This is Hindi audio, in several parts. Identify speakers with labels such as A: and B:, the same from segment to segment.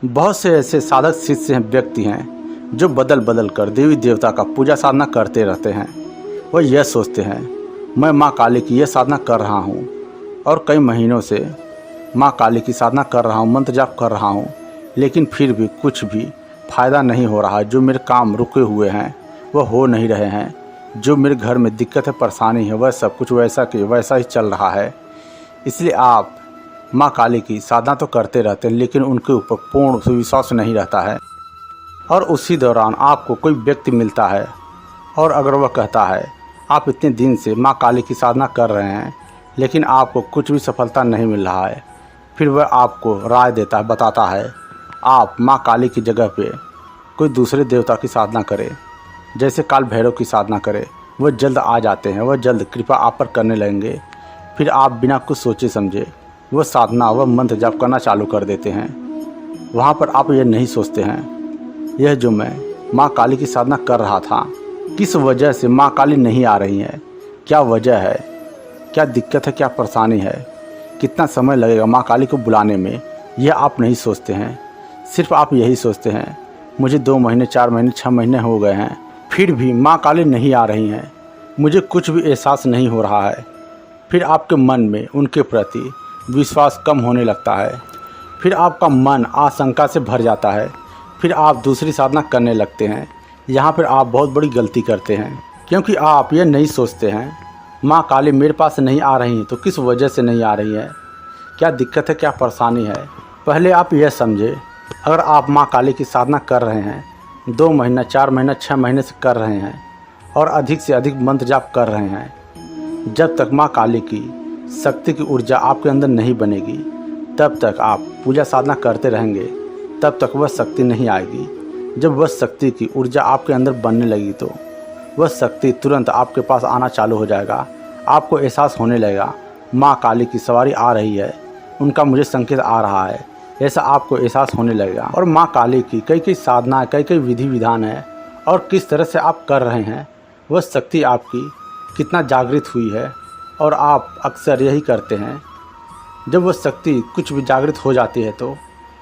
A: बहुत से ऐसे साधक शिष्य हैं, व्यक्ति हैं जो बदल बदल कर देवी देवता का पूजा साधना करते रहते हैं। वह यह सोचते हैं मैं माँ काली की यह साधना कर रहा हूँ और कई महीनों से माँ काली की साधना कर रहा हूँ, मंत्र जाप कर रहा हूँ, लेकिन फिर भी कुछ भी फ़ायदा नहीं हो रहा। जो मेरे काम रुके हुए हैं वह हो नहीं रहे हैं। जो मेरे घर में दिक्कत है, परेशानी है, वह सब कुछ वैसा कि वैसा ही चल रहा है। इसलिए आप माँ काली की साधना तो करते रहते हैं, लेकिन उनके ऊपर पूर्ण विश्वास नहीं रहता है। और उसी दौरान आपको कोई व्यक्ति मिलता है और अगर वह कहता है आप इतने दिन से माँ काली की साधना कर रहे हैं लेकिन आपको कुछ भी सफलता नहीं मिल रहा है, फिर वह आपको राय देता है, बताता है आप माँ काली की जगह पे कोई दूसरे देवता की साधना करें, जैसे काल भैरव की साधना करें। वह जल्द आ जाते हैं, वह जल्द कृपा आप पर करने लगेंगे। फिर आप बिना कुछ सोचे समझे वह साधना, वह मंत्र जाप करना चालू कर देते हैं। वहाँ पर आप यह नहीं सोचते हैं यह जो मैं माँ काली की साधना कर रहा था, किस वजह से माँ काली नहीं आ रही हैं, क्या वजह है, क्या दिक्कत है, क्या परेशानी है, कितना समय लगेगा माँ काली को बुलाने में, यह आप नहीं सोचते हैं। सिर्फ आप यही सोचते हैं मुझे 2 महीने, 4 महीने, 6 महीने हो गए हैं, फिर भी माँ काली नहीं आ रही हैं, मुझे कुछ भी एहसास नहीं हो रहा है। फिर आपके मन में उनके प्रति विश्वास कम होने लगता है। फिर आपका मन आशंका से भर जाता है। फिर आप दूसरी साधना करने लगते हैं। यहाँ पर आप बहुत बड़ी गलती करते हैं, क्योंकि आप ये नहीं सोचते हैं माँ काली मेरे पास नहीं आ रही तो किस वजह से नहीं आ रही है, क्या दिक्कत है, क्या परेशानी है। पहले आप यह समझे, अगर आप माँ काली की साधना कर रहे हैं, 2 महीना, 4 महीना, 6 महीने से कर रहे हैं और अधिक से अधिक मंत्र जाप कर रहे हैं, जब तक माँ काली की शक्ति की ऊर्जा आपके अंदर नहीं बनेगी तब तक आप पूजा साधना करते रहेंगे, तब तक वह शक्ति नहीं आएगी। जब वह शक्ति की ऊर्जा आपके अंदर बनने लगी तो वह शक्ति तुरंत आपके पास आना चालू हो जाएगा। आपको एहसास होने लगेगा माँ काली की सवारी आ रही है, उनका मुझे संकेत आ रहा है, ऐसा आपको एहसास होने लगेगा। और माँ काली की कई कई साधनाएँ, कई कई विधि विधान है और किस तरह से आप कर रहे हैं, वह शक्ति आपकी कितना जागृत हुई है। और आप अक्सर यही करते हैं, जब वह शक्ति कुछ भी जागृत हो जाती है तो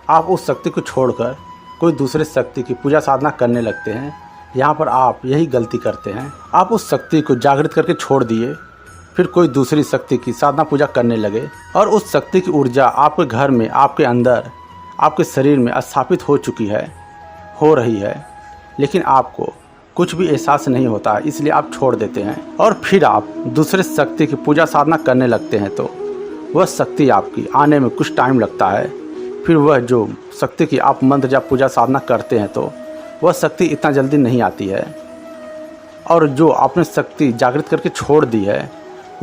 A: आप उस शक्ति को छोड़कर कोई दूसरे शक्ति की पूजा साधना करने लगते हैं। यहाँ पर आप यही गलती करते हैं, आप उस शक्ति को जागृत करके छोड़ दिए, फिर कोई दूसरी शक्ति की साधना पूजा करने लगे और उस शक्ति की ऊर्जा आपके घर में, आपके अंदर, आपके शरीर में स्थापित हो चुकी है, हो रही है, लेकिन आपको कुछ भी एहसास नहीं होता है, इसलिए आप छोड़ देते हैं। और फिर आप दूसरे शक्ति की पूजा साधना करने लगते हैं तो वह शक्ति आपकी आने में कुछ टाइम लगता है। फिर वह जो शक्ति की आप मंत्र जाप पूजा साधना करते हैं तो वह शक्ति इतना जल्दी नहीं आती है, और जो आपने शक्ति जागृत करके छोड़ दी है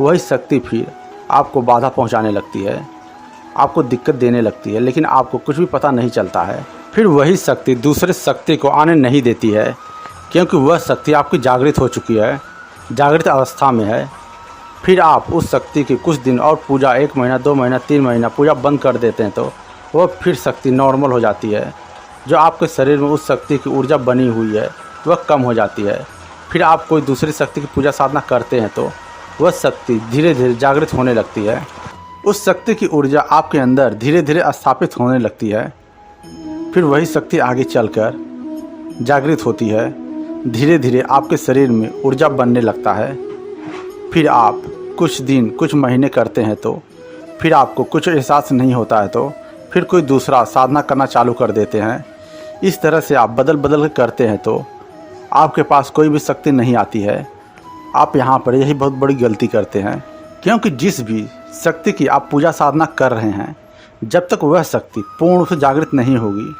A: वही शक्ति फिर आपको बाधा पहुंचाने लगती है, आपको दिक्कत देने लगती है, लेकिन आपको कुछ भी पता नहीं चलता है। फिर वही शक्ति दूसरे शक्ति को आने नहीं देती है, क्योंकि वह शक्ति आपकी जागृत हो चुकी है, जागृत अवस्था में है। फिर आप उस शक्ति की कुछ दिन और पूजा, 1 महीना, 2 महीना, 3 महीना पूजा बंद कर देते हैं तो वह फिर शक्ति नॉर्मल हो जाती है। जो आपके शरीर में उस शक्ति की ऊर्जा बनी हुई है वह कम हो जाती है। फिर आप कोई दूसरी शक्ति की पूजा साधना करते हैं तो वह शक्ति धीरे धीरे जागृत होने लगती है। उस शक्ति की ऊर्जा आपके अंदर धीरे धीरे स्थापित होने लगती है। फिर वही शक्ति आगे चलकर जागृत होती है, धीरे धीरे आपके शरीर में ऊर्जा बनने लगता है। फिर आप कुछ दिन, कुछ महीने करते हैं तो फिर आपको कुछ एहसास नहीं होता है तो फिर कोई दूसरा साधना करना चालू कर देते हैं। इस तरह से आप बदल बदल कर करते हैं तो आपके पास कोई भी शक्ति नहीं आती है। आप यहाँ पर यही बहुत बड़ी गलती करते हैं, क्योंकि जिस भी शक्ति की आप पूजा साधना कर रहे हैं, जब तक वह शक्ति पूर्ण रूप से जागृत नहीं होगी,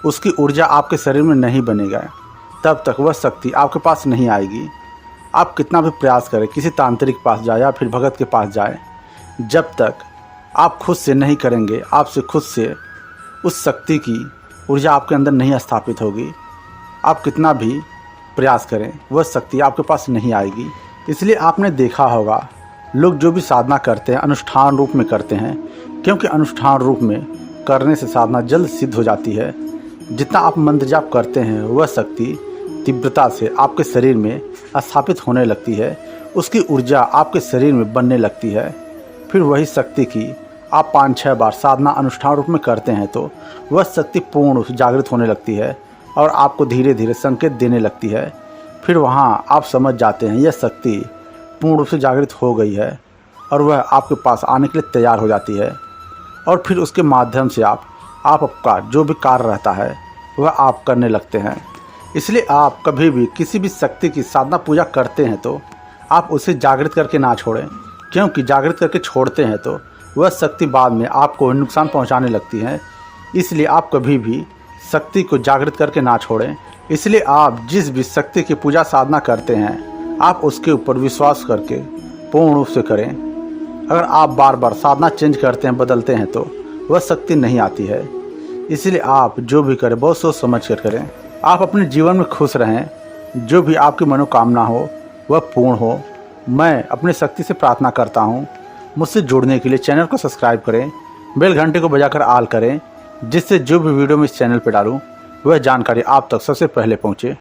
A: उसकी ऊर्जा आपके शरीर में नहीं बनेगा, तब तक वह शक्ति आपके पास नहीं आएगी। आप कितना भी प्रयास करें, किसी तांत्रिक के पास जाए या फिर भगत के पास जाए, जब तक आप खुद से नहीं करेंगे, आपसे खुद से उस शक्ति की ऊर्जा आपके अंदर नहीं स्थापित होगी, आप कितना भी प्रयास करें वह शक्ति आपके पास नहीं आएगी। इसलिए आपने देखा होगा लोग जो भी साधना करते हैं अनुष्ठान रूप में करते हैं, क्योंकि अनुष्ठान रूप में करने से साधना जल्द सिद्ध हो जाती है। जितना आप मंत्र जाप करते हैं वह शक्ति तीव्रता से आपके शरीर में स्थापित होने लगती है, उसकी ऊर्जा आपके शरीर में बनने लगती है। फिर वही शक्ति की आप 5-6 बार साधना अनुष्ठान रूप में करते हैं तो वह शक्ति पूर्ण रूप से जागृत होने लगती है और आपको धीरे धीरे संकेत देने लगती है। फिर वहाँ आप समझ जाते हैं यह शक्ति पूर्ण रूप से जागृत हो गई है और वह आपके पास आने के लिए तैयार हो जाती है। और फिर उसके माध्यम से आपका जो भी कार्य रहता है वह आप करने लगते हैं। इसलिए आप कभी भी किसी भी शक्ति की साधना पूजा करते हैं तो आप उसे जागृत करके ना छोड़ें, क्योंकि जागृत करके छोड़ते हैं तो वह शक्ति बाद में आपको नुकसान पहुंचाने लगती है। इसलिए आप कभी भी शक्ति को जागृत करके ना छोड़ें। इसलिए आप जिस भी शक्ति की पूजा साधना करते हैं आप उसके ऊपर विश्वास करके पूर्ण रूप से करें। अगर आप बार बार साधना चेंज करते हैं, बदलते हैं तो वह शक्ति नहीं आती है। इसलिए आप जो भी करें बहुत सोच समझ कर करें। आप अपने जीवन में खुश रहें, जो भी आपकी मनोकामना हो वह पूर्ण हो। मैं अपनी शक्ति से प्रार्थना करता हूँ। मुझसे जुड़ने के लिए चैनल को सब्सक्राइब करें, बेल घंटे को बजाकर ऑल करें, जिससे जो भी वीडियो मैं इस चैनल पर डालूँ वह जानकारी आप तक सबसे पहले पहुँचे।